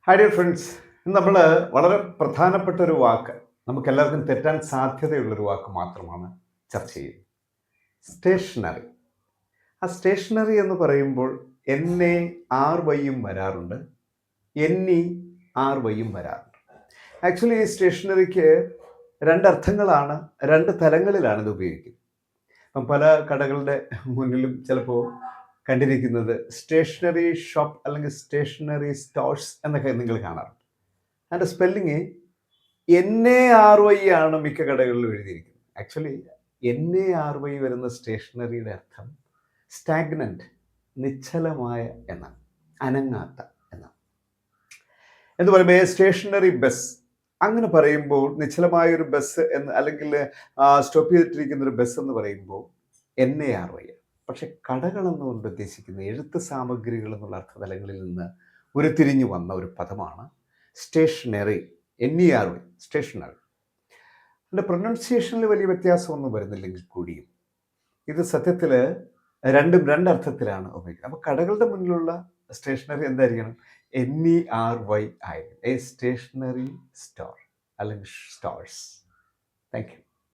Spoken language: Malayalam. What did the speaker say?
ഹായ് ഡിയർ ഫ്രണ്ട്സ്, ഇന്ന് നമ്മൾ വളരെ പ്രധാനപ്പെട്ട ഒരു വാക്ക്, നമുക്കെല്ലാവർക്കും തെറ്റാൻ സാധ്യതയുള്ളൊരു വാക്ക് മാത്രമാണ് ചർച്ച ചെയ്യുന്നത്. സ്റ്റേഷനറി. ആ സ്റ്റേഷനറി എന്ന് പറയുമ്പോൾ എന്നെ ആർ വൈയും വരാറുണ്ട്, എന്നി ആർ വൈയും വരാറുണ്ട്. ആക്ച്വലി ഈ സ്റ്റേഷനറിക്ക് രണ്ടർത്ഥങ്ങളാണ്, രണ്ട് തലങ്ങളിലാണ് ഇത് ഉപയോഗിക്കുന്നത്. അപ്പം പല കടകളുടെ മുന്നിലും ചിലപ്പോൾ കണ്ടിരിക്കുന്നത് സ്റ്റേഷനറി ഷോപ്പ് അല്ലെങ്കിൽ സ്റ്റേഷനറി സ്റ്റോഴ്സ് എന്നൊക്കെ നിങ്ങൾ കാണാറുണ്ട്. അതിൻ്റെ സ്പെല്ലിങ് NARY ആണ് മിക്ക കടകളിലും എഴുതിയിരിക്കുന്നത്. ആക്ച്വലി NARY വരുന്ന സ്റ്റേഷനറിയുടെ അർത്ഥം സ്റ്റാഗ്നൻറ്റ്, നിശ്ചലമായ എന്നാണ്, അനങ്ങാത്ത എന്നാണ്. എന്ന് പറയുമ്പോൾ സ്റ്റേഷനറി ബസ് അങ്ങനെ പറയുമ്പോൾ നിശ്ചലമായ ഒരു ബസ് എന്ന്, അല്ലെങ്കിൽ സ്റ്റോപ്പ് ചെയ്തിട്ടിരിക്കുന്ന ഒരു ബസ് എന്ന് പറയുമ്പോൾ NARY. പക്ഷെ കടകളെന്നുകൊണ്ട് ഉദ്ദേശിക്കുന്ന എഴുത്ത് സാമഗ്രികൾ എന്നുള്ള അർത്ഥതലങ്ങളിൽ നിന്ന് ഉരുത്തിരിഞ്ഞു വന്ന ഒരു പദമാണ് സ്റ്റേഷനറി, NERY, സ്റ്റേഷനറി. അതിൻ്റെ പ്രൊനൗൺസിയേഷനിൽ വലിയ വ്യത്യാസമൊന്നും വരുന്നില്ലെങ്കിൽ കൂടിയും ഇത് സത്യത്തിൽ രണ്ടർത്ഥത്തിലാണ് ഉപയോഗിക്കുന്നത്. അപ്പോൾ കടകളുടെ മുന്നിലുള്ള സ്റ്റേഷനറി എന്തായിരിക്കണം? NERY ആയിരിക്കും. സ്റ്റേഷനറി സ്റ്റോർ അല്ലെങ്കിൽ സ്റ്റോഴ്സ്. Thank you.